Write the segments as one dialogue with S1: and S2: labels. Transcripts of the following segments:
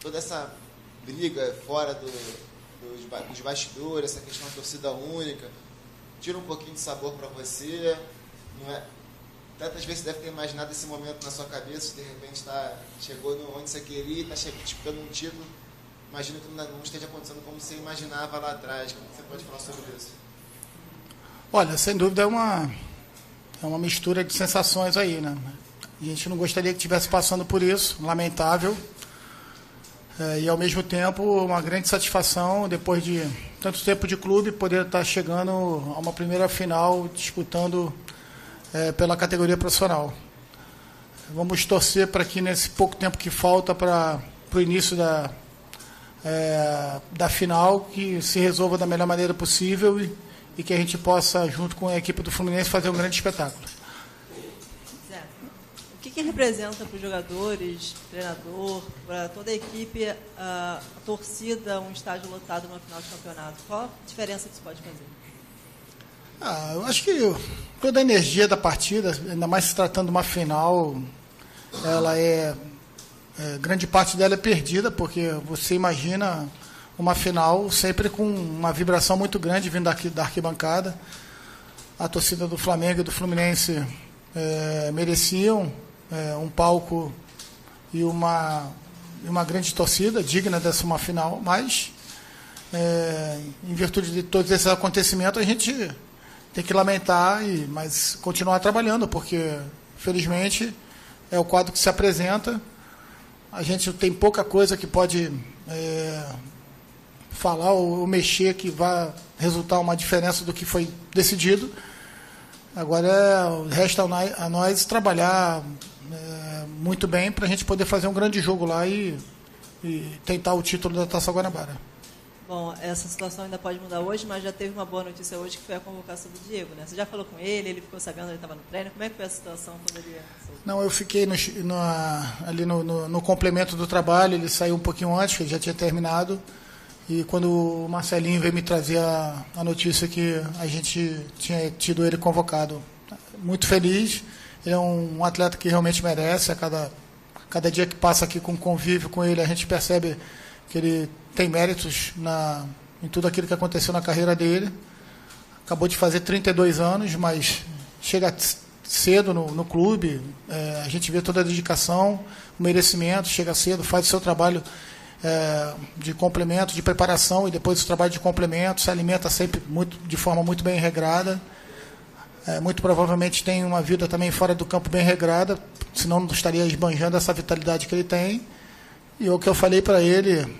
S1: toda essa briga fora dos bastidores, essa questão da torcida única, tira um pouquinho de sabor para você? Não é? Tantas vezes você deve ter imaginado esse momento na sua cabeça, de repente chegou onde você queria, está disputando um título. Imagino que não esteja acontecendo como você imaginava lá atrás. Como você pode falar sobre isso?
S2: Olha, sem dúvida é uma mistura de sensações aí, né? A gente não gostaria que estivesse passando por isso, lamentável. E, ao mesmo tempo, uma grande satisfação, depois de tanto tempo de clube, poder estar chegando a uma primeira final, disputando pela categoria profissional. Vamos torcer para que, nesse pouco tempo que falta para o início da final, que se resolva da melhor maneira possível e que a gente possa, junto com a equipe do Fluminense, fazer um grande espetáculo.
S3: Zé, o que representa para os jogadores, treinador, para toda a equipe, a torcida, um estádio lotado numa final de campeonato? Qual a diferença que isso pode fazer?
S2: Eu acho que toda a energia da partida, ainda mais se tratando de uma final, ela grande parte dela é perdida, porque você imagina uma final sempre com uma vibração muito grande vindo da arquibancada. A torcida do Flamengo e do Fluminense mereciam um palco e uma grande torcida digna dessa uma final, mas em virtude de todos esses acontecimentos a gente tem que lamentar, mas continuar trabalhando, porque felizmente é o quadro que se apresenta. A gente tem pouca coisa que pode falar ou mexer que vá resultar uma diferença do que foi decidido. Agora resta a nós trabalhar muito bem para a gente poder fazer um grande jogo lá e tentar o título da Taça Guanabara.
S3: Bom, essa situação ainda pode mudar hoje, mas já teve uma boa notícia hoje, que foi a convocação do Diego, né? Você já falou com ele ficou sabendo que ele estava no treino. Como é que foi a situação quando ele...
S2: Não, eu fiquei ali no complemento do trabalho, ele saiu um pouquinho antes, que ele já tinha terminado, e quando o Marcelinho veio me trazer a notícia que a gente tinha tido ele convocado. Muito feliz, ele é um atleta que realmente merece, a cada dia que passa aqui com convívio com ele, a gente percebe que ele tem méritos em tudo aquilo que aconteceu na carreira dele. Acabou de fazer 32 anos, mas chega cedo no clube, a gente vê toda a dedicação, o merecimento, chega cedo, faz o seu trabalho de complemento, de preparação, e depois o trabalho de complemento, se alimenta sempre de forma muito bem regrada. Muito provavelmente tem uma vida também fora do campo bem regrada, senão não estaria esbanjando essa vitalidade que ele tem. E o que eu falei para ele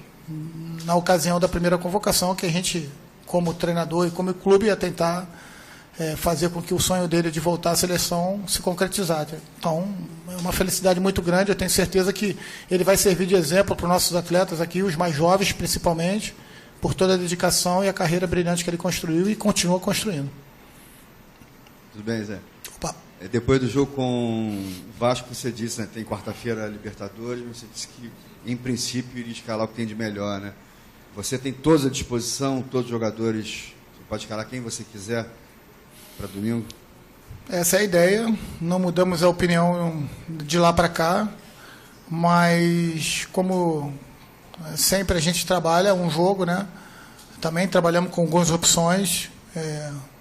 S2: na ocasião da primeira convocação, que a gente, como treinador e como clube, ia tentar fazer com que o sonho dele de voltar à seleção se concretizasse. Então, é uma felicidade muito grande. Eu tenho certeza que ele vai servir de exemplo para os nossos atletas aqui, os mais jovens principalmente, por toda a dedicação e a carreira brilhante que ele construiu e continua construindo.
S4: Tudo bem, Zé?
S2: Opa.
S4: Depois do jogo com o Vasco, você disse, né, tem quarta-feira a Libertadores, você disse que, em princípio, iria escalar o que tem de melhor, né? Você tem todos à disposição, todos os jogadores, você pode escalar quem você quiser para domingo?
S2: Essa é a ideia, não mudamos a opinião de lá para cá, mas como sempre a gente trabalha um jogo, né? Também trabalhamos com algumas opções.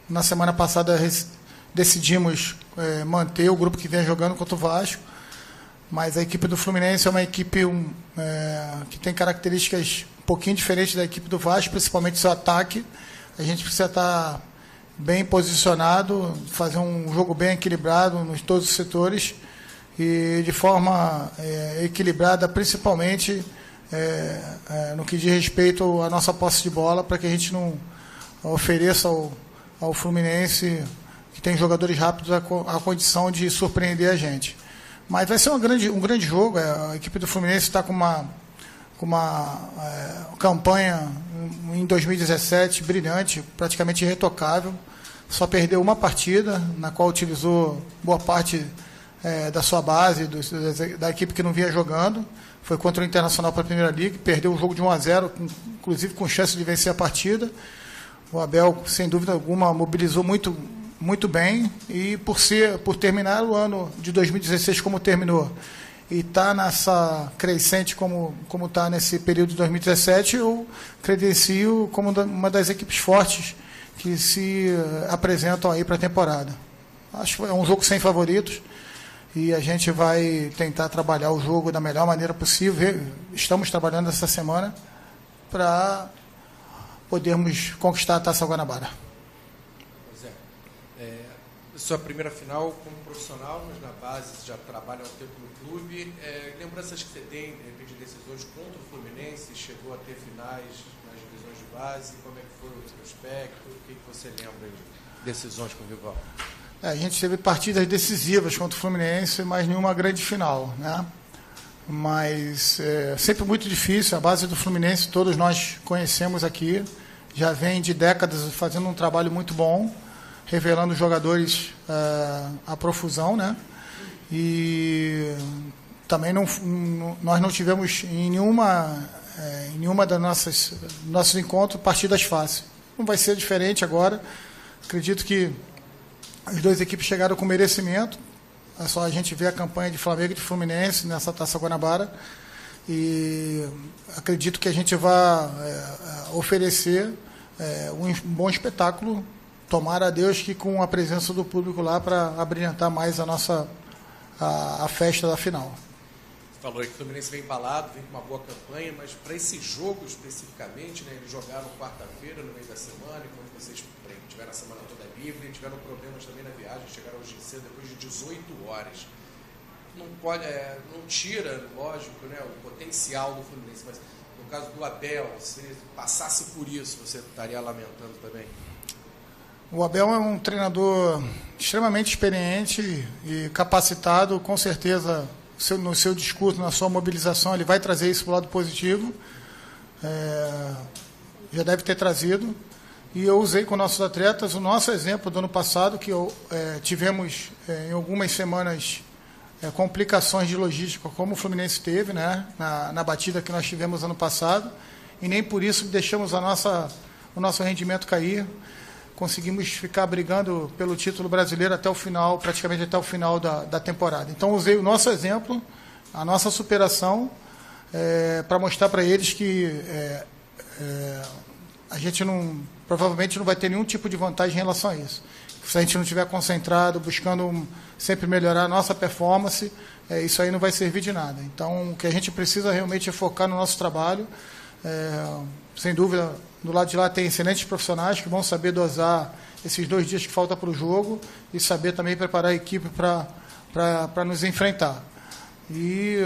S2: Na semana passada decidimos manter o grupo que vem jogando contra o Vasco, mas a equipe do Fluminense é uma equipe que tem características um pouquinho diferentes da equipe do Vasco, principalmente seu ataque. A gente precisa estar bem posicionado, fazer um jogo bem equilibrado nos todos os setores e de forma equilibrada, principalmente no que diz respeito à nossa posse de bola, para que a gente não ofereça ao Fluminense, que tem jogadores rápidos, a condição de surpreender a gente. Mas vai ser um grande jogo. A equipe do Fluminense está com uma campanha em 2017 brilhante, praticamente irretocável. Só perdeu uma partida, na qual utilizou boa parte da sua base, da equipe que não vinha jogando. Foi contra o Internacional para a Primeira Liga, perdeu o jogo de 1-0, inclusive com chance de vencer a partida. O Abel, sem dúvida alguma, mobilizou muito, muito bem, e por terminar o ano de 2016 como terminou, e está nessa crescente como está nesse período de 2017, eu credencio como uma das equipes fortes que se apresentam aí para a temporada. Acho que é um jogo sem favoritos e a gente vai tentar trabalhar o jogo da melhor maneira possível. Estamos trabalhando essa semana para podermos conquistar a Taça Guanabara.
S5: Sua primeira final como profissional, mas na base você já trabalha há um tempo no clube. Lembranças que você tem, de repente, de decisões contra o Fluminense, chegou a ter finais nas divisões de base, como é que foi o retrospecto, o que você lembra de decisões com o rival?
S2: A gente teve partidas decisivas contra o Fluminense, mas nenhuma grande final, né? Mas sempre muito difícil. A base do Fluminense, todos nós conhecemos aqui, já vem de décadas fazendo um trabalho muito bom, revelando jogadores à profusão, né? E também nós não tivemos em nenhuma das nossos encontros partidas fáceis. Não vai ser diferente agora. Acredito que as duas equipes chegaram com merecimento. É só a gente ver a campanha de Flamengo e de Fluminense nessa Taça Guanabara. E acredito que a gente vai oferecer um bom espetáculo. Tomara a Deus que com a presença do público lá para abrilhantar mais a festa da final.
S5: Você falou que o Fluminense vem embalado, vem com uma boa campanha, mas para esse jogo especificamente, né, eles jogaram quarta-feira no meio da semana, e quando vocês tiveram a semana toda livre, tiveram problemas também na viagem, chegaram hoje cedo, depois de 18 horas. Não pode, não tira, lógico, né, o potencial do Fluminense, mas no caso do Abel, se passasse por isso, você estaria lamentando também?
S2: O Abel é um treinador extremamente experiente e capacitado, com certeza no seu discurso, na sua mobilização, ele vai trazer isso para o lado positivo, já deve ter trazido, e eu usei com nossos atletas o nosso exemplo do ano passado, que tivemos em algumas semanas complicações de logística, como o Fluminense teve, né, na batida que nós tivemos ano passado, e nem por isso deixamos o nosso rendimento cair. Conseguimos ficar brigando pelo título brasileiro até o final, praticamente até o final da temporada. Então, usei o nosso exemplo, a nossa superação, para mostrar para eles que a gente provavelmente não vai ter nenhum tipo de vantagem em relação a isso. Se a gente não estiver concentrado, buscando sempre melhorar a nossa performance, isso aí não vai servir de nada. Então, o que a gente precisa realmente é focar no nosso trabalho. Sem dúvida, do lado de lá tem excelentes profissionais que vão saber dosar esses 2 dias que falta para o jogo e saber também preparar a equipe para nos enfrentar. E,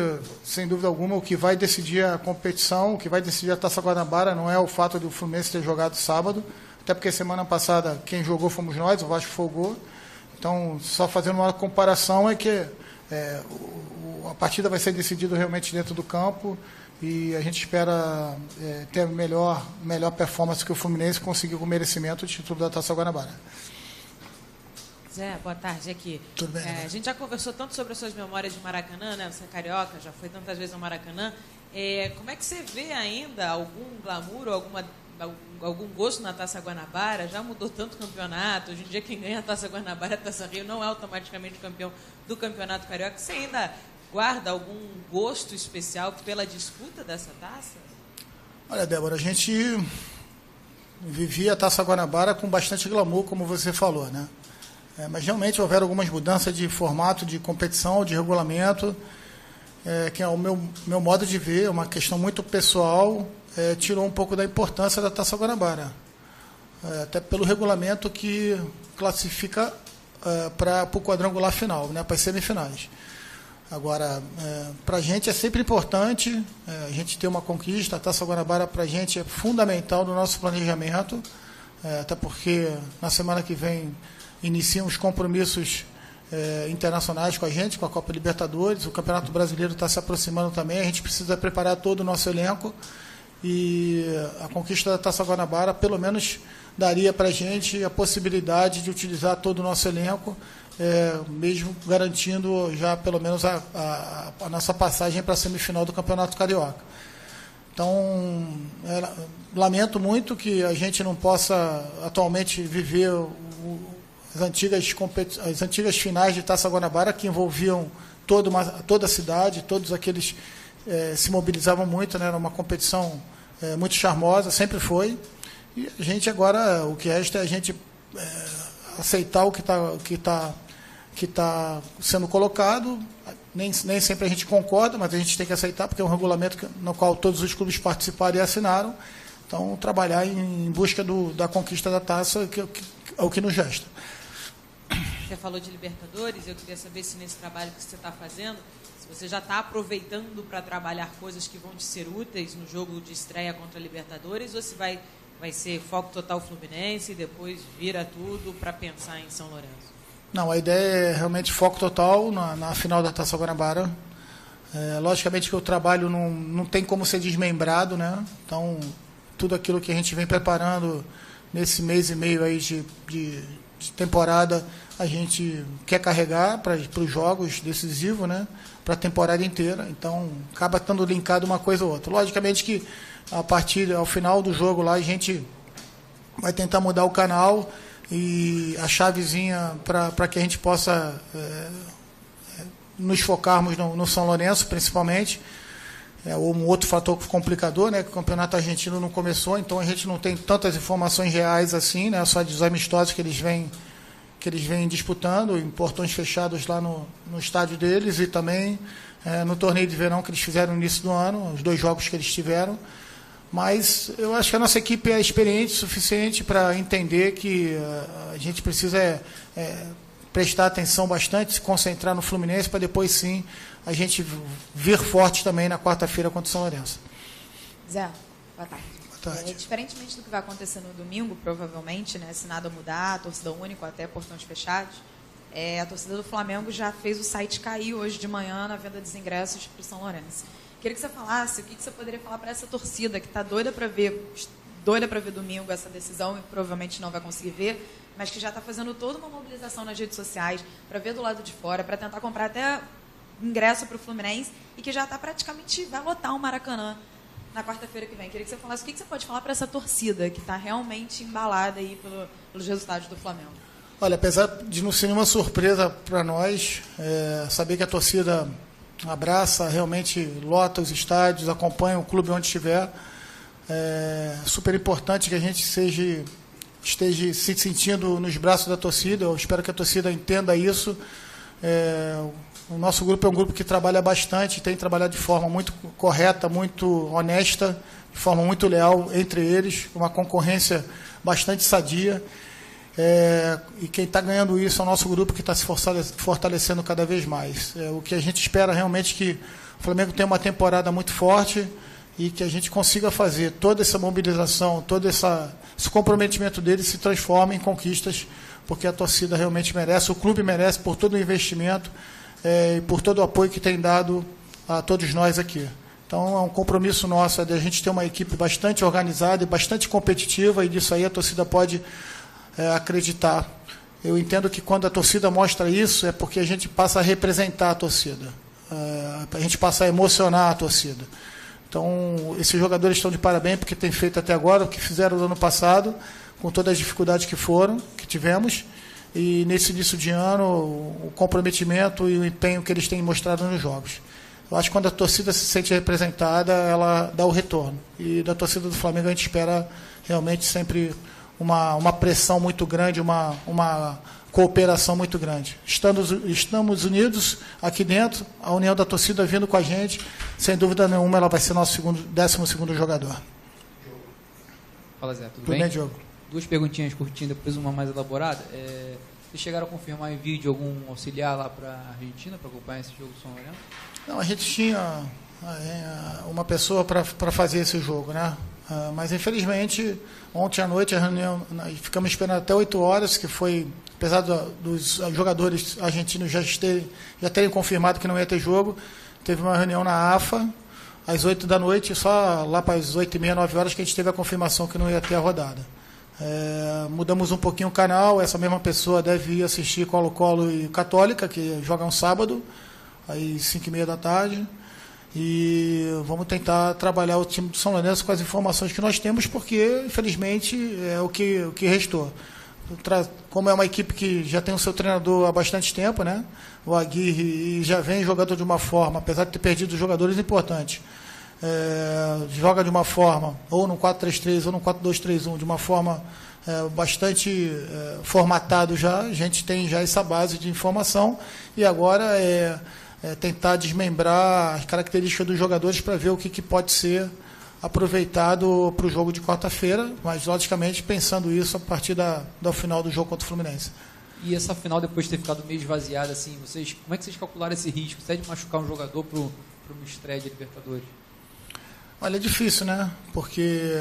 S2: sem dúvida alguma, o que vai decidir a competição, o que vai decidir a Taça Guanabara não é o fato do Fluminense ter jogado sábado, até porque semana passada quem jogou fomos nós, o Vasco folgou. Então, só fazendo uma comparação é que a partida vai ser decidida realmente dentro do campo. E a gente espera ter a melhor performance que o Fluminense conseguiu com merecimento o título da Taça Guanabara.
S6: Zé, boa tarde aqui.
S2: Tudo bem?
S6: A gente já conversou tanto sobre as suas memórias de Maracanã, né? Você é carioca, já foi tantas vezes ao Maracanã. Como é que você vê ainda algum glamour ou algum gosto na Taça Guanabara? Já mudou tanto o campeonato. Hoje em dia quem ganha a Taça Guanabara, a Taça Rio, não é automaticamente campeão do Campeonato Carioca. Você ainda guarda algum gosto especial pela disputa dessa taça?
S2: Olha, Débora, a gente vivia a Taça Guanabara com bastante glamour, como você falou, né? Mas realmente houveram algumas mudanças de formato, de competição, de regulamento, que é o meu modo de ver, uma questão muito pessoal, tirou um pouco da importância da Taça Guanabara. Até pelo regulamento que classifica para o quadrangular final, né, para as semifinais. Agora, para a gente é sempre importante a gente ter uma conquista. A Taça Guanabara para a gente é fundamental no nosso planejamento, até porque na semana que vem iniciam os compromissos internacionais com a gente, com a Copa Libertadores. O Campeonato Brasileiro está se aproximando também. A gente precisa preparar todo o nosso elenco e a conquista da Taça Guanabara pelo menos daria para a gente a possibilidade de utilizar todo o nosso elenco, mesmo garantindo já pelo menos a nossa passagem para a semifinal do Campeonato Carioca. Então, lamento muito que a gente não possa atualmente viver as antigas finais de Taça Guanabara, que envolviam toda a cidade, todos aqueles se mobilizavam muito, né? Era uma competição muito charmosa, sempre foi. E a gente agora, o que resta é a gente aceitar o que tá sendo colocado. Nem sempre a gente concorda, mas a gente tem que aceitar, porque é um regulamento no qual todos os clubes participaram e assinaram. Então, trabalhar em busca da conquista da taça, que é o que nos resta.
S6: Você falou de Libertadores, eu queria saber se nesse trabalho que você está fazendo, se você já está aproveitando para trabalhar coisas que vão te ser úteis no jogo de estreia contra a Libertadores, ou se vai ser foco total Fluminense e depois vira tudo para pensar em São Lourenço?
S2: Não, a ideia é realmente foco total na final da Taça Guanabara. Logicamente que o trabalho não tem como ser desmembrado, né? Então, tudo aquilo que a gente vem preparando nesse mês e meio aí de temporada, a gente quer carregar para os jogos decisivos, né? Para a temporada inteira. Então, acaba estando linkado uma coisa ou outra. Logicamente que ao final do jogo lá, a gente vai tentar mudar o canal e a chavezinha para que a gente possa nos focarmos no São Lourenço, principalmente. Um outro fator complicador, né, que o campeonato argentino não começou, então a gente não tem tantas informações reais assim, né, só dos amistosos que eles vêm disputando, em portões fechados lá no estádio deles, e também no torneio de verão que eles fizeram no início do ano, os 2 jogos que eles tiveram. Mas eu acho que a nossa equipe é experiente o suficiente para entender que a gente precisa prestar atenção bastante, se concentrar no Fluminense, para depois sim a gente vir forte também na quarta-feira contra o São Lourenço.
S7: Zé, boa tarde.
S2: Boa tarde.
S7: Diferentemente do que vai acontecer no domingo, provavelmente, né, se nada mudar, torcida única, até portões fechados, a torcida do Flamengo já fez o site cair hoje de manhã na venda dos ingressos para o São Lourenço. Queria que você falasse o que você poderia falar para essa torcida que está doida para ver domingo essa decisão e provavelmente não vai conseguir ver, mas que já está fazendo toda uma mobilização nas redes sociais para ver do lado de fora, para tentar comprar até ingresso para o Fluminense e que já está praticamente, vai lotar o Maracanã na quarta-feira que vem. Queria que você falasse o que você pode falar para essa torcida que está realmente embalada aí pelos resultados do Flamengo.
S2: Olha, apesar de não ser nenhuma surpresa para nós, saber que a torcida abraça, realmente lota os estádios, acompanha o clube onde estiver. É super importante que a gente esteja se sentindo nos braços da torcida. Eu espero que a torcida entenda isso. O nosso grupo é um grupo que trabalha bastante, tem trabalhado de forma muito correta, muito honesta, de forma muito leal entre eles, uma concorrência bastante sadia. E quem está ganhando isso é o nosso grupo, que está se fortalecendo cada vez mais. O que a gente espera realmente é que o Flamengo tenha uma temporada muito forte e que a gente consiga fazer toda essa mobilização, todo esse comprometimento dele se transforme em conquistas, porque a torcida realmente merece, o clube merece, por todo o investimento e por todo o apoio que tem dado a todos nós aqui. Então, é um compromisso nosso de a gente ter uma equipe bastante organizada e bastante competitiva, e disso aí a torcida pode acreditar. Eu entendo que quando a torcida mostra isso, é porque a gente passa a representar a torcida, a gente passa a emocionar a torcida. Então, esses jogadores estão de parabéns porque têm feito até agora o que fizeram no ano passado, com todas as dificuldades que tivemos, e nesse início de ano, o comprometimento e o empenho que eles têm mostrado nos jogos. Eu acho que quando a torcida se sente representada, ela dá o retorno. E da torcida do Flamengo a gente espera realmente sempre uma pressão muito grande, uma cooperação muito grande. Estamos unidos aqui dentro, a união da torcida vindo com a gente, sem dúvida nenhuma ela vai ser nosso 12º jogador.
S8: Fala, Zé, tudo
S2: bem?
S8: Bem,
S2: Diogo?
S8: 2 perguntinhas curtinhas, depois uma mais elaborada. Vocês chegaram a confirmar em vídeo algum auxiliar lá para a Argentina, para acompanhar esse jogo do São Lourenço?
S2: Não, a gente tinha uma pessoa para fazer esse jogo, né? Mas infelizmente ontem à noite a reunião, ficamos esperando até 8 horas, que foi, apesar dos jogadores argentinos já terem confirmado que não ia ter jogo, teve uma reunião na AFA às 8 da noite, só lá para as 8h30, 9 horas que a gente teve a confirmação que não ia ter a rodada. Mudamos um pouquinho o canal, essa mesma pessoa deve ir assistir Colo-Colo e Católica, que jogam sábado, às 5h30 da tarde. E vamos tentar trabalhar o time do São Lourenço com as informações que nós temos, porque, infelizmente, é o que restou. como é uma equipe que já tem o seu treinador há bastante tempo, né? O Aguirre, e já vem jogando de uma forma, apesar de ter perdido jogadores importantes, joga de uma forma, ou no 4-3-3 ou no 4-2-3-1, de uma forma bastante formatado já. A gente tem já essa base de informação e agora tentar desmembrar as características dos jogadores para ver o que pode ser aproveitado para o jogo de quarta-feira, mas logicamente pensando isso a partir do final do jogo contra o Fluminense.
S8: E essa final, depois de ter ficado meio esvaziada, assim, como é que vocês calcularam esse risco? Você de machucar um jogador para uma estreia de Libertadores?
S2: Olha, é difícil, né? Porque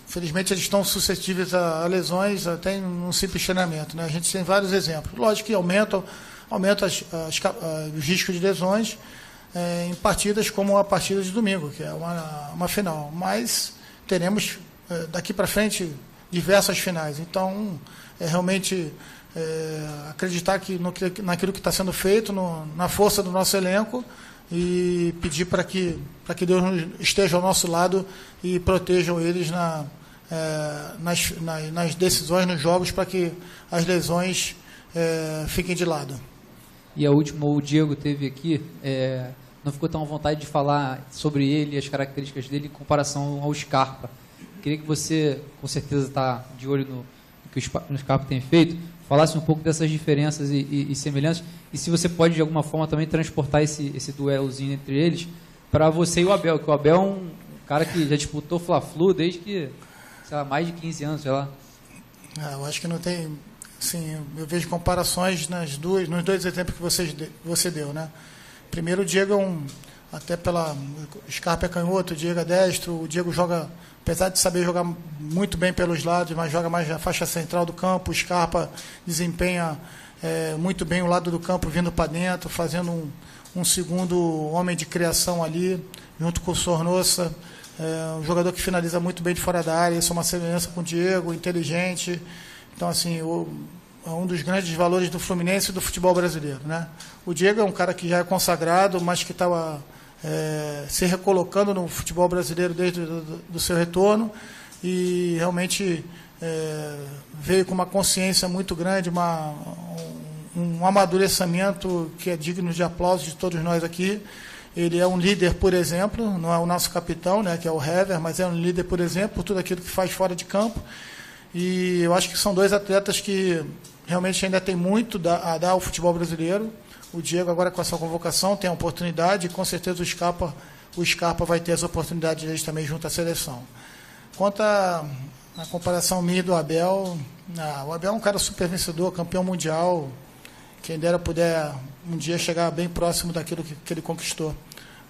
S2: felizmente eles estão suscetíveis a lesões até em um simples treinamento, né? A gente tem vários exemplos. Lógico que aumenta os riscos de lesões em partidas como a partida de domingo, que é uma final. Mas teremos daqui para frente diversas finais. Então, realmente acreditar naquilo que está sendo feito, na força do nosso elenco, e pedir para que Deus esteja ao nosso lado e protejam eles nas decisões, nos jogos, para que as lesões fiquem de lado.
S8: E a última, o Diego teve aqui, não ficou tão à vontade de falar sobre ele e as características dele em comparação ao Scarpa. Queria que você, com certeza está de olho no que o Scarpa tem feito, falasse um pouco dessas diferenças e semelhanças, e se você pode de alguma forma também transportar esse duelozinho entre eles para você e o Abel, que o Abel é um cara que já disputou Fla-Flu desde que, sei lá, mais de 15 anos, sei lá.
S2: Eu acho que não tem... Sim, eu vejo comparações nos dois exemplos que você deu, né? Primeiro, o Diego até pela Scarpa é canhoto, o Diego é destro. O Diego joga, apesar de saber jogar muito bem pelos lados, mas joga mais na faixa central do campo. O Scarpa desempenha muito bem o lado do campo, vindo para dentro, fazendo um segundo homem de criação ali, junto com o Sornosa. Um jogador que finaliza muito bem de fora da área. Isso é uma semelhança com o Diego, inteligente. Então, assim, é um dos grandes valores do Fluminense e do futebol brasileiro, né? O Diego é um cara que já é consagrado, mas que estava se recolocando no futebol brasileiro desde do seu retorno, e realmente veio com uma consciência muito grande, um amadurecimento que é digno de aplauso de todos nós aqui. Ele é um líder, por exemplo, não é o nosso capitão, né, que é o Hever, mas é um líder, por exemplo, por tudo aquilo que faz fora de campo. E eu acho que são dois atletas que realmente ainda tem muito a dar ao futebol brasileiro. O Diego, agora com a sua convocação, tem a oportunidade, e com certeza o Scarpa vai ter as oportunidades deles também junto à seleção. Quanto à comparação minha e do Abel, o Abel é um cara super vencedor, campeão mundial. Quem dera puder um dia chegar bem próximo daquilo que ele conquistou.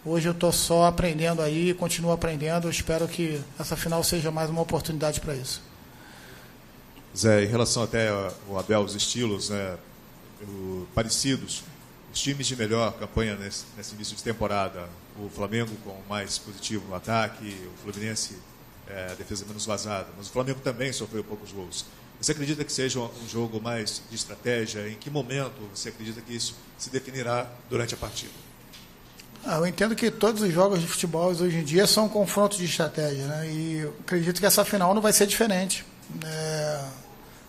S2: Hoje eu estou só aprendendo aí, continuo aprendendo. Eu espero que essa final seja mais uma oportunidade para isso.
S9: Zé, em relação até ao Abel, os estilos, né, parecidos, os times de melhor campanha nesse início de temporada, o Flamengo com mais positivo no ataque, o Fluminense a defesa menos vazada, mas o Flamengo também sofreu poucos gols. Você acredita que seja um jogo mais de estratégia? Em que momento você acredita que isso se definirá durante a partida?
S2: Eu entendo que todos os jogos de futebol hoje em dia são confrontos de estratégia, né? E eu acredito que essa final não vai ser diferente.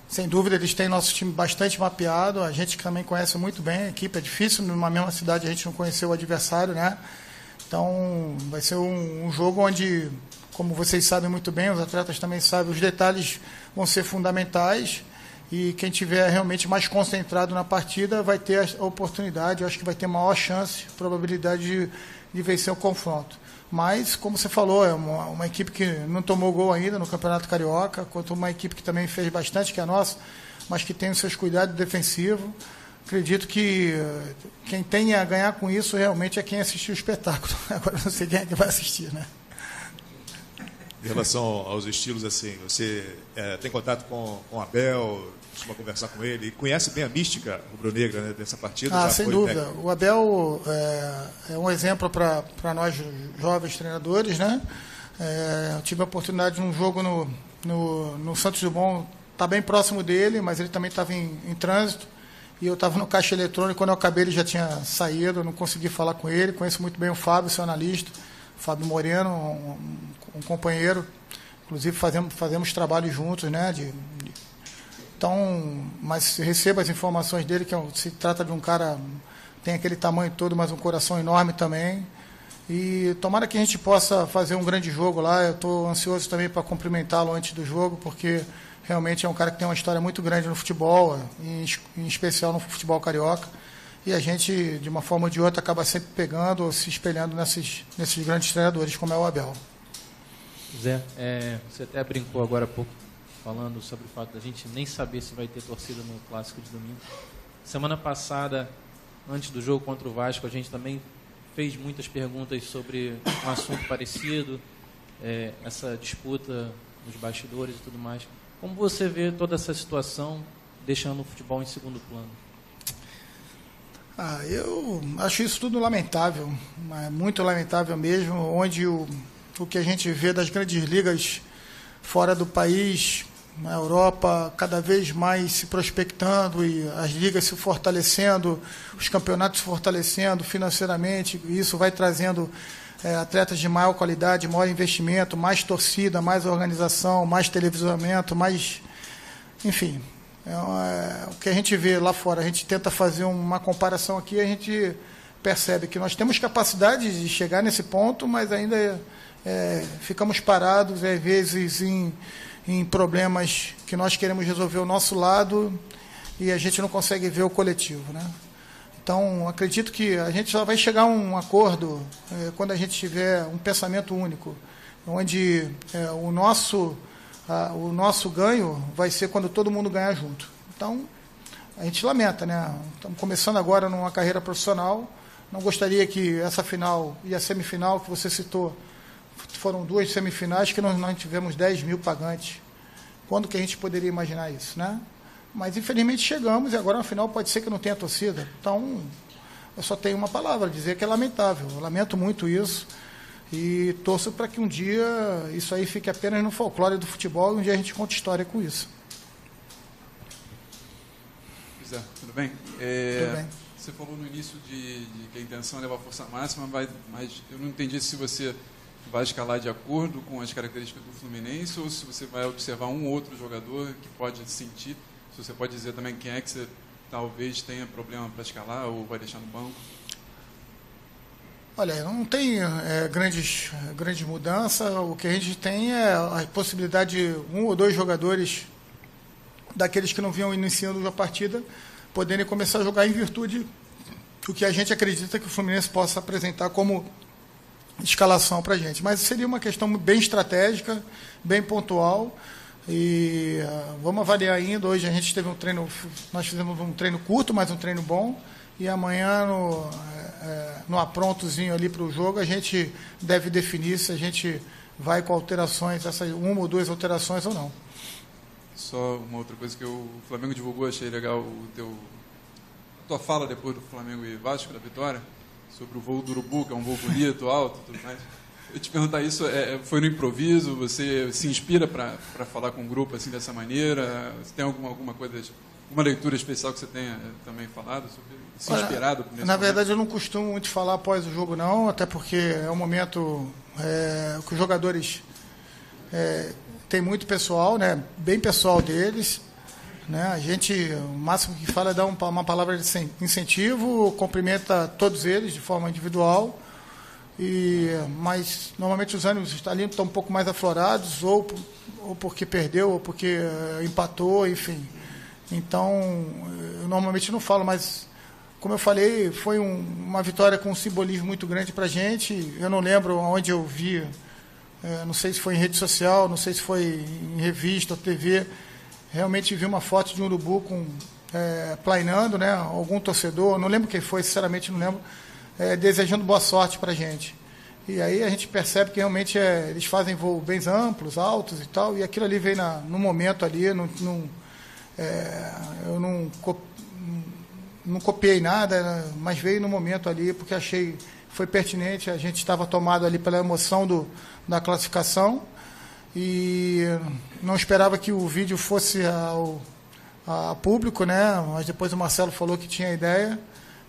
S2: Sem dúvida, eles têm nosso time bastante mapeado. A gente também conhece muito bem a equipe. É difícil, numa mesma cidade, a gente não conhecer o adversário, né? Então, vai ser um jogo onde, como vocês sabem muito bem, os atletas também sabem, os detalhes vão ser fundamentais. E quem tiver realmente mais concentrado na partida vai ter a oportunidade, eu acho que vai ter maior chance, probabilidade de vencer o confronto. Mas, como você falou, é uma equipe que não tomou gol ainda no Campeonato Carioca, contra uma equipe que também fez bastante, que é a nossa, mas que tem os seus cuidados defensivos. Acredito que quem tem a ganhar com isso realmente é quem assistiu o espetáculo. Agora não sei quem é que vai assistir, né?
S9: Em relação aos estilos, assim, você tem contato com o Abel, costuma conversar com ele, e conhece bem a mística rubro-negra, né, dessa partida?
S2: Sem dúvida. O Abel é um exemplo para nós jovens treinadores, né? Eu tive a oportunidade de um jogo no Santos Dumont, tá bem próximo dele, mas ele também estava em trânsito, e eu estava no caixa eletrônico. Quando eu acabei, ele já tinha saído, eu não consegui falar com ele. Conheço muito bem o Fábio, seu analista, Fábio Moreno, um companheiro. Inclusive fazemos trabalho juntos, né, Então, mas receba as informações dele, que se trata de um cara, tem aquele tamanho todo, mas um coração enorme também. E tomara que a gente possa fazer um grande jogo lá. Eu estou ansioso também para cumprimentá-lo antes do jogo, porque realmente é um cara que tem uma história muito grande no futebol, em especial no futebol carioca. E a gente, de uma forma ou de outra, acaba sempre pegando ou se espelhando nesses grandes treinadores, como é o Abel.
S10: Zé, você até brincou agora há pouco, falando sobre o fato da gente nem saber se vai ter torcida no Clássico de domingo. Semana passada, antes do jogo contra o Vasco, a gente também fez muitas perguntas sobre um assunto parecido, essa disputa nos bastidores e tudo mais. Como você vê toda essa situação deixando o futebol em segundo plano?
S2: Eu acho isso tudo lamentável, muito lamentável mesmo, onde o que a gente vê das grandes ligas fora do país, na Europa, cada vez mais se prospectando e as ligas se fortalecendo, os campeonatos se fortalecendo financeiramente, e isso vai trazendo atletas de maior qualidade, maior investimento, mais torcida, mais organização, mais televisionamento, mais... Enfim, o que a gente vê lá fora. A gente tenta fazer uma comparação aqui, a gente percebe que nós temos capacidade de chegar nesse ponto, mas ainda ficamos parados, às vezes, em problemas que nós queremos resolver ao nosso lado e a gente não consegue ver o coletivo, né? Então, acredito que a gente só vai chegar a um acordo quando a gente tiver um pensamento único, onde o nosso ganho vai ser quando todo mundo ganhar junto. Então, a gente lamenta, né? Estamos começando agora numa carreira profissional, não gostaria que essa final e a semifinal que você citou foram 2 semifinais que nós tivemos 10 mil pagantes. Quando que a gente poderia imaginar isso, né? Mas, infelizmente, chegamos e agora, no final, pode ser que não tenha torcida. Então, eu só tenho uma palavra, dizer que é lamentável. Eu lamento muito isso e torço para que um dia isso aí fique apenas no folclore do futebol e um dia a gente conte história com isso.
S11: Zé, tudo bem?
S2: Tudo bem.
S11: Você falou no início de que a intenção é levar a força máxima, mas eu não entendi se você vai escalar de acordo com as características do Fluminense ou se você vai observar um outro jogador que pode sentir. Se você pode dizer também quem é que você talvez tenha problema para escalar ou vai deixar no banco.
S2: Olha, não tem grande mudança. O que a gente tem é a possibilidade de 1 ou 2 jogadores daqueles que não vinham iniciando a partida poderem começar a jogar em virtude do que a gente acredita que o Fluminense possa apresentar como escalação para a gente. Mas seria uma questão bem estratégica, bem pontual. E vamos avaliar ainda. Hoje a gente teve um treino, nós fizemos um treino curto, mas um treino bom. E amanhã, no aprontozinho ali para o jogo, a gente deve definir se a gente vai com alterações, essas 1 ou 2 alterações ou não.
S11: Só uma outra coisa que o Flamengo divulgou, achei legal a tua fala depois do Flamengo e Vasco, da vitória, sobre o voo do Urubu, que é um voo bonito, alto e tudo mais. Eu te perguntar isso, foi no improviso? Você se inspira para falar com o grupo assim dessa maneira? Você tem alguma coisa, uma leitura especial que você tenha também falado sobre se inspirado nesse
S2: Na verdade, eu não costumo muito falar após o jogo, não, até porque é um momento que os jogadores têm muito pessoal, né, bem pessoal deles. Né, a gente, o máximo que fala é dar uma palavra de incentivo, cumprimenta todos eles de forma individual. Mas normalmente os ânimos ali estão um pouco mais aflorados, ou porque perdeu, ou porque empatou, enfim. Então, eu normalmente não falo, mas, como eu falei, foi uma vitória com um simbolismo muito grande para a gente. Eu não lembro onde eu vi, não sei se foi em rede social, não sei se foi em revista ou TV, realmente vi uma foto de um urubu planeando, né, algum torcedor, não lembro quem foi, sinceramente não lembro, desejando boa sorte para a gente. E aí a gente percebe que realmente eles fazem voos bem amplos, altos e tal, e aquilo ali veio no momento ali, eu não copiei nada, mas veio no momento ali, porque achei foi pertinente, a gente estava tomado ali pela emoção da classificação, e não esperava que o vídeo fosse a público, né? Mas depois o Marcelo falou que tinha ideia.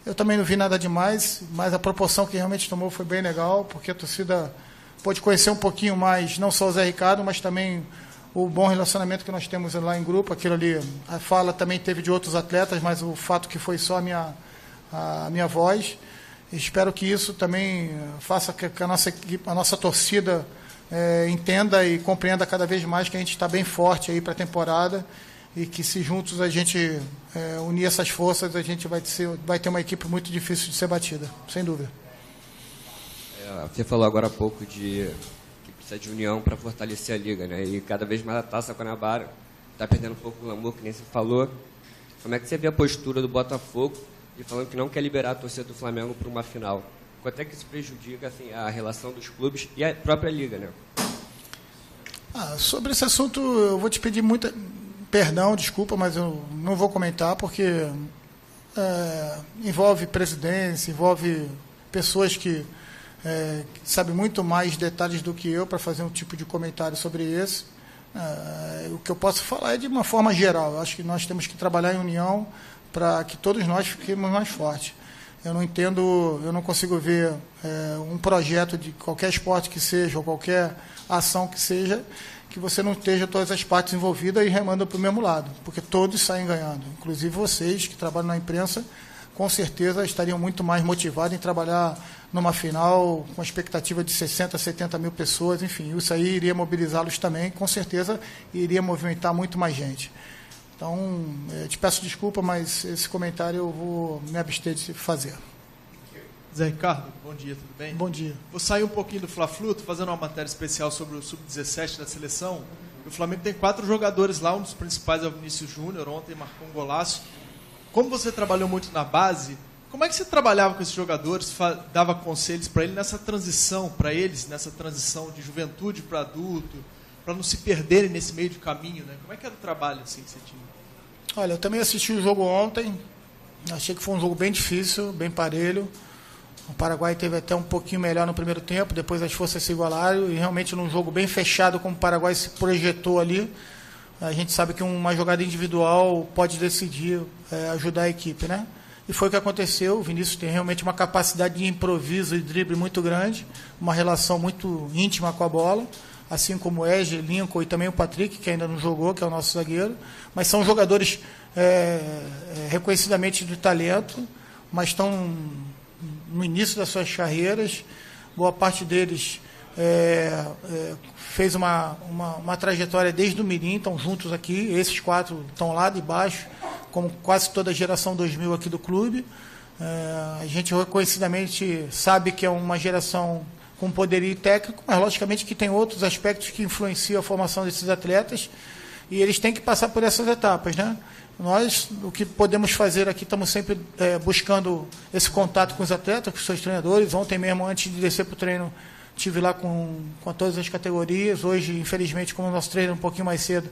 S2: Eu também não vi nada demais, mas a proporção que realmente tomou foi bem legal, porque a torcida pôde conhecer um pouquinho mais, não só o Zé Ricardo, mas também o bom relacionamento que nós temos lá em grupo. Aquilo ali, a fala também teve de outros atletas, mas o fato que foi só a minha voz. Espero que isso também faça que a nossa equipe, a nossa torcida entenda e compreenda cada vez mais que a gente está bem forte aí para a temporada e que se juntos a gente unir essas forças, a gente vai ter uma equipe muito difícil de ser batida, sem dúvida.
S12: Você falou agora há pouco que precisa de união para fortalecer a Liga, né? E cada vez mais a Taça Guanabara está perdendo um pouco o glamour, que nem você falou. Como é que você vê a postura do Botafogo e falando que não quer liberar a torcida do Flamengo para uma final? Quanto é que isso prejudica assim, a relação dos clubes e a própria Liga, né?
S2: Sobre esse assunto, eu vou te pedir perdão, desculpa, mas eu não vou comentar, porque envolve presidência, envolve pessoas que sabem muito mais detalhes do que eu para fazer um tipo de comentário sobre esse. O que eu posso falar é de uma forma geral. Eu acho que nós temos que trabalhar em união para que todos nós fiquemos mais fortes. Eu não entendo, eu não consigo ver um projeto de qualquer esporte que seja, ou qualquer ação que seja, que você não esteja todas as partes envolvidas e remando para o mesmo lado, porque todos saem ganhando. Inclusive vocês que trabalham na imprensa, com certeza estariam muito mais motivados em trabalhar numa final com a expectativa de 60, 70 mil pessoas, enfim, isso aí iria mobilizá-los também, com certeza iria movimentar muito mais gente. Então, te peço desculpa, mas esse comentário eu vou me abster de fazer.
S13: Zé Ricardo, bom dia, tudo bem?
S2: Bom dia.
S13: Vou sair um pouquinho do Fla-Flu, estou fazendo uma matéria especial sobre o Sub-17 da seleção. O Flamengo tem 4 jogadores lá, um dos principais é o Vinícius Júnior, ontem marcou um golaço. Como você trabalhou muito na base, como é que você trabalhava com esses jogadores, dava conselhos para eles nessa transição de juventude para adulto, para não se perderem nesse meio de caminho, né? Como é que era o trabalho assim, que você tinha?
S2: Olha, eu também assisti o jogo ontem, achei que foi um jogo bem difícil, bem parelho. O Paraguai teve até um pouquinho melhor no primeiro tempo, depois as forças se igualaram, e realmente num jogo bem fechado, como o Paraguai se projetou ali, a gente sabe que uma jogada individual pode decidir ajudar a equipe, né? E foi o que aconteceu. O Vinícius tem realmente uma capacidade de improviso e drible muito grande, uma relação muito íntima com a bola, assim como o Ege, Lincoln e também o Patrick, que ainda não jogou, que é o nosso zagueiro. Mas são jogadores reconhecidamente de talento, mas estão no início das suas carreiras. Boa parte deles fez uma trajetória desde o Mirim, estão juntos aqui. Esses 4 estão lá de baixo, como quase toda a geração 2000 aqui do clube. A gente reconhecidamente sabe que é uma geração com poderio técnico, mas logicamente que tem outros aspectos que influenciam a formação desses atletas, e eles têm que passar por essas etapas, né? Nós, o que podemos fazer aqui, estamos sempre buscando esse contato com os atletas, com os seus treinadores. Ontem mesmo, antes de descer para o treino, estive lá com todas as categorias. Hoje, infelizmente, como o nosso treino é um pouquinho mais cedo,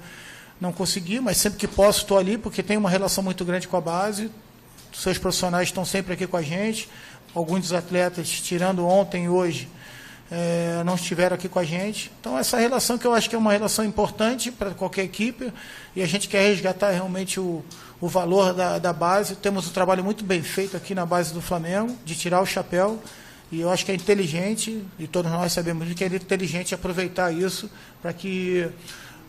S2: não consegui, mas sempre que posso estou ali, porque tem uma relação muito grande com a base. Os seus profissionais estão sempre aqui com a gente. Alguns dos atletas, tirando ontem e hoje, não estiveram aqui com a gente. Então, essa relação que eu acho que é uma relação importante para qualquer equipe, e a gente quer resgatar realmente o valor da base. Temos um trabalho muito bem feito aqui na base do Flamengo, de tirar o chapéu, e eu acho que é inteligente, e todos nós sabemos que é inteligente aproveitar isso para que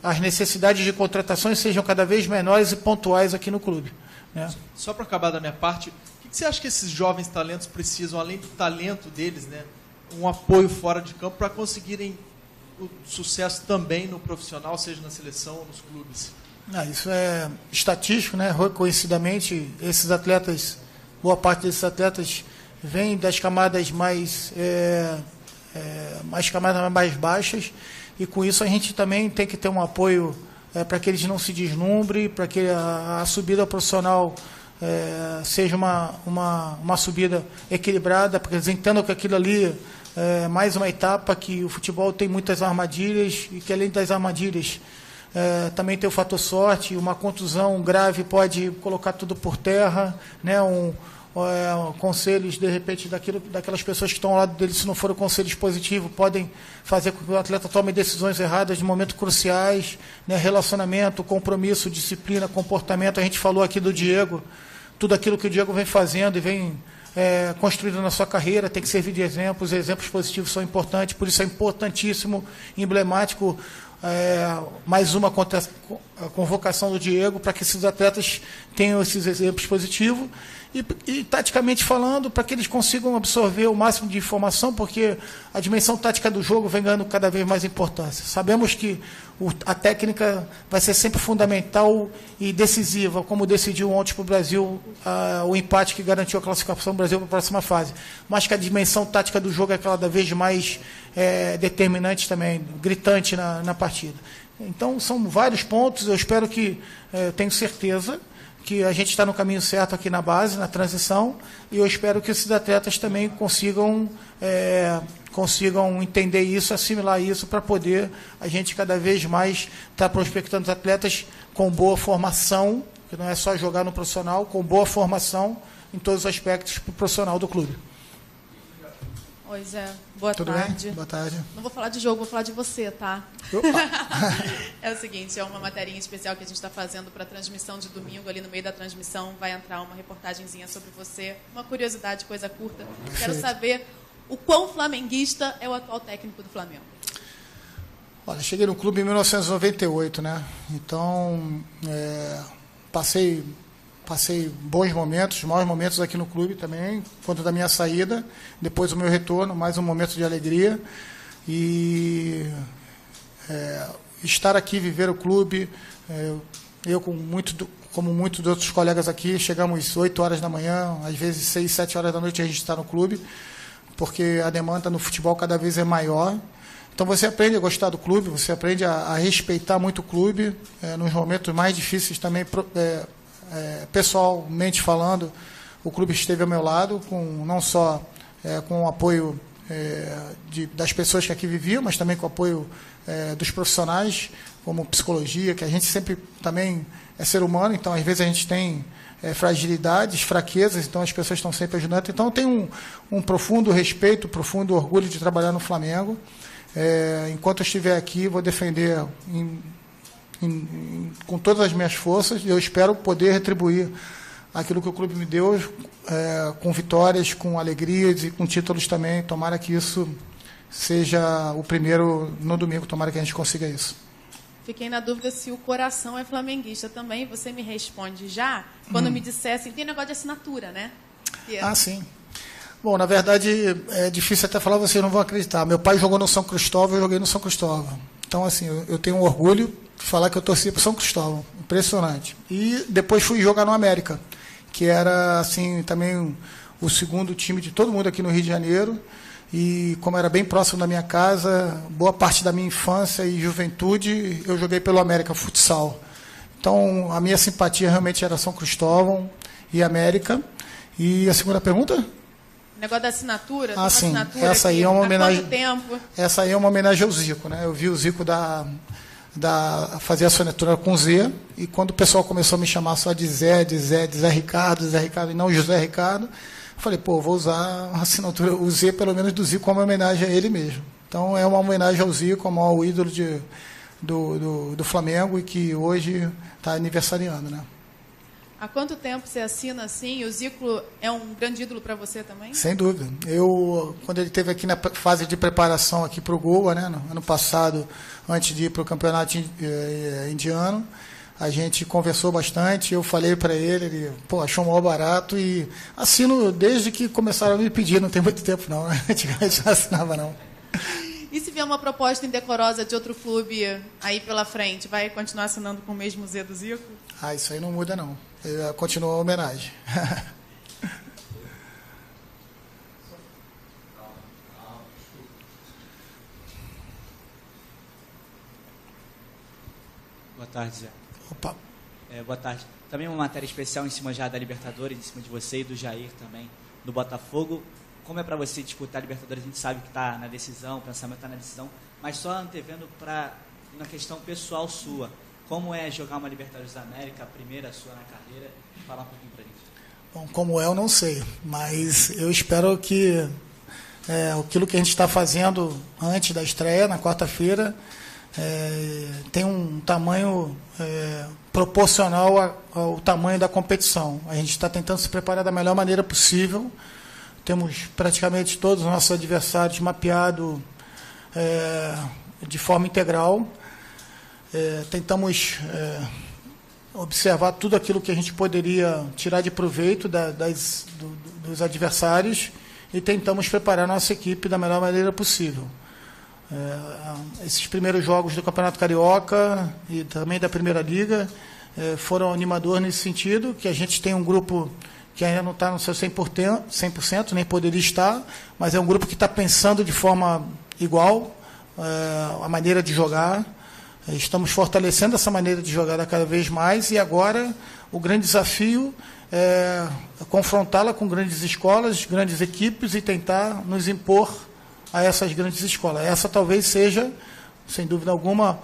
S2: as necessidades de contratações sejam cada vez menores e pontuais aqui no clube, né?
S13: Só para acabar da minha parte, o que você acha que esses jovens talentos precisam, além do talento deles, né, um apoio fora de campo para conseguirem o sucesso também no profissional, seja na seleção ou nos clubes?
S2: Isso é estatístico, né? Reconhecidamente, esses atletas, boa parte desses atletas vem das camadas mais baixas, e com isso a gente também tem que ter um apoio para que eles não se deslumbrem, para que a subida profissional seja uma subida equilibrada, porque eles entendam que aquilo ali é mais uma etapa, que o futebol tem muitas armadilhas, e que além das armadilhas também tem o fator sorte. Uma contusão grave pode colocar tudo por terra, né? Conselhos, de repente, daquelas pessoas que estão ao lado dele, se não forem conselhos positivos, podem fazer com que o atleta tome decisões erradas em momentos cruciais, né? Relacionamento, compromisso, disciplina, comportamento. A gente falou aqui do Diego, tudo aquilo que o Diego vem fazendo e vem construído na sua carreira tem que servir de exemplo. Os exemplos positivos são importantes, por isso é importantíssimo, emblemático, mais uma convocação do Diego para que esses atletas tenham esses exemplos positivos e taticamente falando, para que eles consigam absorver o máximo de informação, porque a dimensão tática do jogo vem ganhando cada vez mais importância. Sabemos que a técnica vai ser sempre fundamental e decisiva, como decidiu ontem para o Brasil o empate que garantiu a classificação do Brasil para a próxima fase. Mas que a dimensão tática do jogo é cada vez mais determinante também, gritante na partida. Então, são vários pontos. Eu espero que, tenho certeza, que a gente está no caminho certo aqui na base, na transição, e eu espero que esses atletas também consigam entender isso, assimilar isso, para poder a gente cada vez mais estar prospectando os atletas com boa formação, que não é só jogar no profissional, com boa formação em todos os aspectos para o profissional do clube.
S14: Oi, Zé. Boa
S2: Tudo
S14: tarde.
S2: bem? Boa tarde.
S14: Não vou falar de jogo, vou falar de você, tá? É o seguinte, é uma materinha especial que a gente está fazendo para a transmissão de domingo. Ali no meio da transmissão vai entrar uma reportagenzinha sobre você. Uma curiosidade, coisa curta. Quero saber o quão flamenguista é o atual técnico do Flamengo.
S2: Olha, cheguei no clube em 1998, né? Então, passei bons momentos, maus momentos aqui no clube também, quanto da minha saída, depois do meu retorno, mais um momento de alegria. E estar aqui, viver o clube, eu como muitos outros colegas aqui, chegamos 8 horas da manhã, às vezes 6, 7 horas da noite a gente está no clube, porque a demanda no futebol cada vez é maior. Então você aprende a gostar do clube, você aprende a respeitar muito o clube, nos momentos mais difíceis também, pessoalmente falando, o clube esteve ao meu lado, não só com o apoio das pessoas que aqui viviam, mas também com o apoio dos profissionais, como psicologia, que a gente sempre também é ser humano, então às vezes a gente tem fragilidades, fraquezas, então as pessoas estão sempre ajudando. Então eu tenho um profundo respeito, profundo orgulho de trabalhar no Flamengo. Enquanto eu estiver aqui, vou defender com todas as minhas forças, e eu espero poder retribuir aquilo que o clube me deu, com vitórias, com alegrias e com títulos também. Tomara que isso seja o primeiro no domingo, tomara que a gente consiga isso.
S14: Fiquei na dúvida se o coração é flamenguista também. Você me responde já quando me dissessem, tem negócio de assinatura, né?
S2: Sim. Bom, na verdade, é difícil até falar, vocês não vão acreditar. Meu pai jogou no São Cristóvão, eu joguei no São Cristóvão. Então, assim, eu tenho um orgulho de falar que eu torci para o São Cristóvão. Impressionante. E depois fui jogar no América, que era, assim, também o segundo time de todo mundo aqui no Rio de Janeiro. E como era bem próximo da minha casa, boa parte da minha infância e juventude, eu joguei pelo América Futsal. Então, a minha simpatia realmente era São Cristóvão e América. E a segunda pergunta?
S14: O negócio da assinatura.
S2: Sim.
S14: Assinatura
S2: essa aí é uma homenagem.
S14: Há quanto tempo?
S2: Essa aí é uma homenagem ao Zico, né? Eu vi o Zico fazer a assinatura com Z, e quando o pessoal começou a me chamar só de Zé Ricardo, e não José Ricardo, eu falei, vou usar a assinatura, o Z pelo menos do Zico, como homenagem a ele mesmo. Então é uma homenagem ao Zico, ao maior ídolo do Flamengo, e que hoje está aniversariando, né?
S14: Há quanto tempo você assina assim? O Zico é um grande ídolo para você também?
S2: Sem dúvida. Quando ele esteve aqui na fase de preparação aqui para o Goa, né, no ano passado, antes de ir para o campeonato indiano, a gente conversou bastante, eu falei para ele achou um maior barato, e assino desde que começaram a me pedir, não tem muito tempo não, né? Antigamente não assinava não.
S14: E se vier uma proposta indecorosa de outro clube aí pela frente, vai continuar assinando com o mesmo Z do Zico?
S2: Isso aí não muda não. Continua a homenagem.
S15: Boa tarde, Zé.
S2: Opa.
S15: Boa tarde. Também uma matéria especial em cima já da Libertadores, em cima de você e do Jair também, do Botafogo. Como é para você disputar a Libertadores? A gente sabe que está na decisão, o pensamento está na decisão, mas só antevendo para uma questão pessoal sua. Como é jogar uma Libertadores da América, a primeira sua na carreira? Fala um pouquinho para a gente.
S2: Bom, como eu não sei, mas eu espero que aquilo que a gente está fazendo antes da estreia, na quarta-feira, tem um tamanho proporcional ao tamanho da competição. A gente está tentando se preparar da melhor maneira possível. Temos praticamente todos os nossos adversários mapeados de forma integral. tentamos observar tudo aquilo que a gente poderia tirar de proveito dos adversários e tentamos preparar a nossa equipe da melhor maneira possível. Esses primeiros jogos do Campeonato Carioca e também da Primeira Liga foram animadores nesse sentido, que a gente tem um grupo que ainda não está no seu 100%, nem poderia estar, mas é um grupo que está pensando de forma igual a maneira de jogar. Estamos fortalecendo essa maneira de jogar cada vez mais e agora o grande desafio é confrontá-la com grandes escolas, grandes equipes e tentar nos impor a essas grandes escolas. Essa talvez seja, sem dúvida alguma,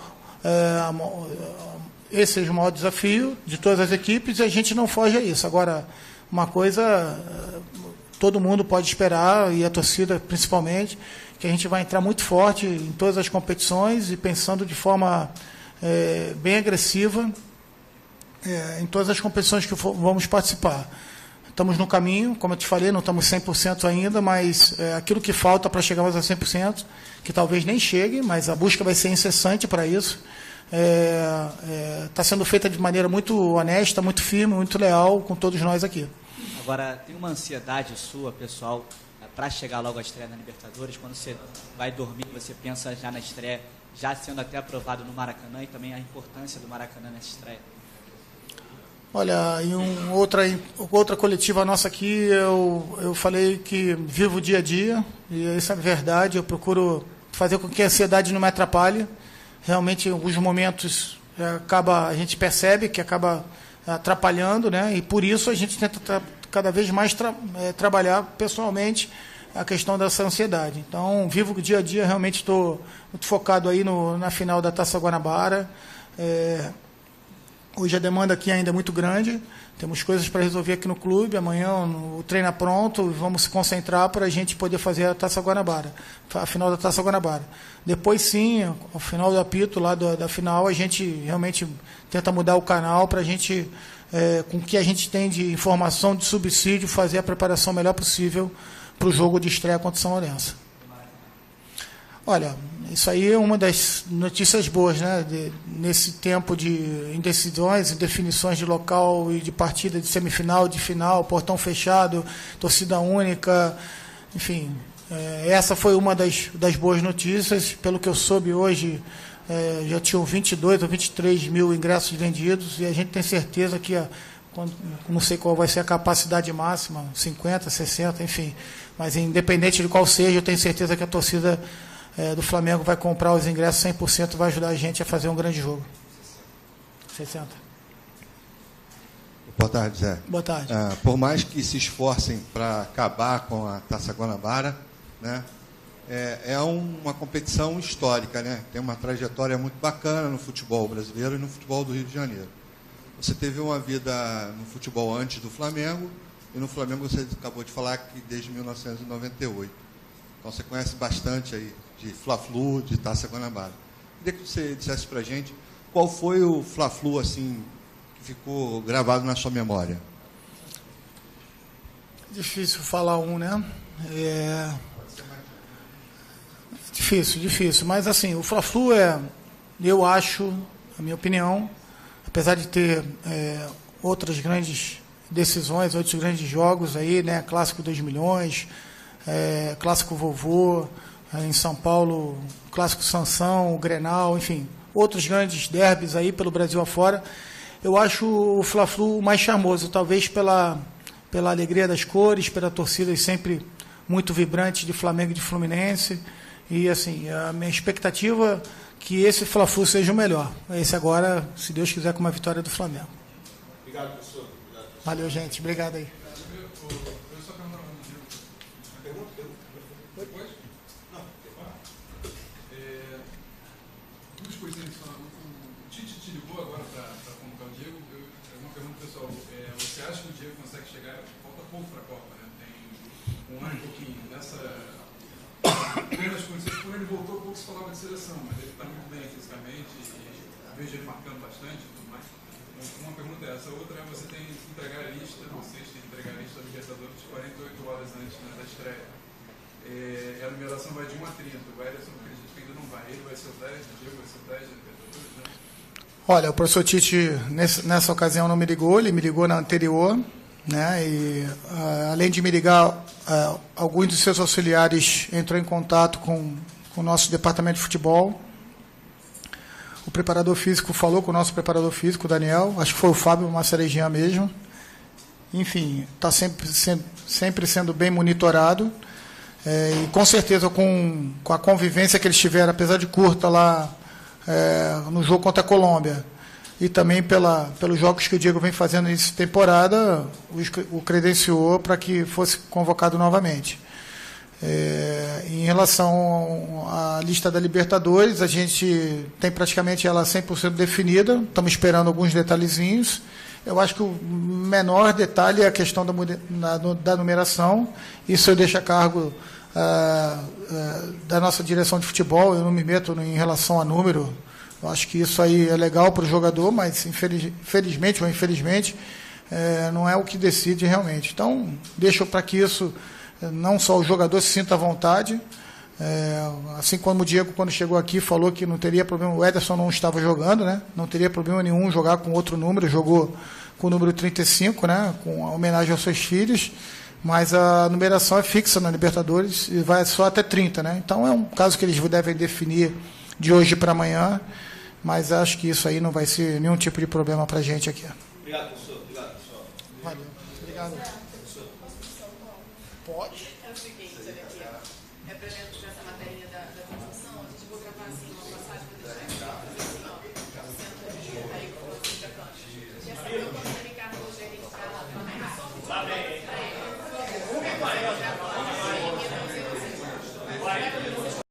S2: esse seja o maior desafio de todas as equipes e a gente não foge a isso. Agora, uma coisa todo mundo pode esperar, e a torcida principalmente, que a gente vai entrar muito forte em todas as competições e pensando de forma bem agressiva em todas as competições que vamos participar. Estamos no caminho, como eu te falei, não estamos 100% ainda, mas aquilo que falta para chegarmos a 100%, que talvez nem chegue, mas a busca vai ser incessante para isso, está sendo feita de maneira muito honesta, muito firme, muito leal com todos nós aqui.
S15: Agora, tem uma ansiedade sua, pessoal, para chegar logo à estreia na Libertadores? Quando você vai dormir, você pensa já na estreia, já sendo até aprovado no Maracanã, e também a importância do Maracanã nessa estreia?
S2: Olha, em outra coletiva nossa aqui, eu falei que vivo o dia a dia, e isso é verdade, eu procuro fazer com que a ansiedade não me atrapalhe. Realmente, em alguns momentos, a gente percebe que acaba atrapalhando, né? E por isso a gente tenta cada vez mais trabalhar pessoalmente a questão dessa ansiedade. Então, vivo o dia a dia, realmente estou muito focado aí na final da Taça Guanabara. Hoje a demanda aqui ainda é muito grande, temos coisas para resolver aqui no clube, amanhã o treino é pronto, vamos se concentrar para a gente poder fazer a Taça Guanabara, a final da Taça Guanabara. Depois sim, ao final do apito lá da final, a gente realmente tenta mudar o canal para a gente, com o que a gente tem de informação, de subsídio, fazer a preparação melhor possível para o jogo de estreia contra o São Lourenço. Olha, isso aí é uma das notícias boas, né? Nesse tempo de indecisões, indefinições de local e de partida, de semifinal, de final, portão fechado, torcida única, enfim, essa foi uma das boas notícias. Pelo que eu soube hoje, já tinham 22 ou 23 mil ingressos vendidos e a gente tem certeza que, não sei qual vai ser a capacidade máxima, 50, 60, enfim, mas independente de qual seja, eu tenho certeza que a torcida do Flamengo vai comprar os ingressos 100%, vai ajudar a gente a fazer um grande jogo. 60.
S16: Boa tarde, Zé.
S2: Boa tarde.
S16: Por mais que se esforcem para acabar com a Taça Guanabara, né, é uma competição histórica, né? Tem uma trajetória muito bacana no futebol brasileiro e no futebol do Rio de Janeiro. Você teve uma vida no futebol antes do Flamengo, e no Flamengo você acabou de falar que desde 1998. Então você conhece bastante aí de Fla-Flu, de Taça Guanabara. Queria que você dissesse para a gente qual foi o Fla-Flu assim, que ficou gravado na sua memória.
S2: Difícil falar né? Difícil. Mas assim, o Fla-Flu eu acho, na minha opinião, apesar de ter outras grandes decisões, outros grandes jogos aí, né? Clássico 2 milhões, Clássico Vovô, em São Paulo, Clássico Sansão, o Grenal, enfim, outros grandes derbys aí pelo Brasil afora. Eu acho o Fla-Flu mais charmoso, talvez pela alegria das cores, pela torcida sempre muito vibrante de Flamengo e de Fluminense. E assim, a minha expectativa é que esse Fla-Flu seja o melhor. Esse agora, se Deus quiser, com uma vitória do Flamengo.
S16: Obrigado, professor.
S2: Valeu, gente. Obrigado aí.
S11: O Tite te ligou agora para convocar o Diego. Uma pergunta, pessoal. Você acha que o Diego consegue chegar? Falta pouco para a Copa, né? Tem um ano e pouquinho. Nessa primeiras condições, quando ele voltou, pouco se falava de seleção, mas ele está muito bem fisicamente e vejo ele marcando bastante e tudo mais. Uma pergunta é essa. Outra é: você tem que entregar a lista, vocês têm que entregar a lista da Libertadores 48 horas antes, né, da estreia. A numeração vai de 1 a 30. O Ederson acredita que ainda não vai. Ele vai ser o 10, o Diego vai ser o 10 da Libertadores, né?
S2: Olha, o professor Tite, nessa ocasião, não me ligou, ele me ligou na anterior, né? E, além de me ligar, alguns dos seus auxiliares entrou em contato com o nosso departamento de futebol. O preparador físico falou com o nosso preparador físico, o Daniel, acho que foi o Fábio Massaregian mesmo. Enfim, está sempre sendo bem monitorado. E com certeza com a convivência que eles tiveram, apesar de curta lá no jogo contra a Colômbia, e também pelos jogos que o Diego vem fazendo nessa temporada, o credenciou para que fosse convocado novamente. Em relação à lista da Libertadores, a gente tem praticamente ela 100% definida, estamos esperando alguns detalhezinhos. Eu acho que o menor detalhe é a questão da numeração, isso eu deixo a cargo da nossa direção de futebol, eu não me meto em relação a número. Eu acho que isso aí é legal para o jogador, mas infelizmente ou infelizmente não é o que decide realmente. Então, deixo para que isso, não só o jogador se sinta à vontade, assim como o Diego, quando chegou aqui, falou que não teria problema, o Ederson não estava jogando, né? Não teria problema nenhum jogar com outro número, jogou com o número 35, né? Com a homenagem aos seus filhos, mas a numeração é fixa na Libertadores e vai só até 30, né? Então é um caso que eles devem definir de hoje para amanhã, mas acho que isso aí não vai ser nenhum tipo de problema para a gente aqui.
S17: Obrigado, professor. Obrigado, pessoal.
S2: Valeu. Obrigado. Pode?
S14: É o seguinte, olha aqui, ó. É pra gente essa materinha da transição, a gente vou gravar assim uma passagem para deixar aqui, fazer assim, ó.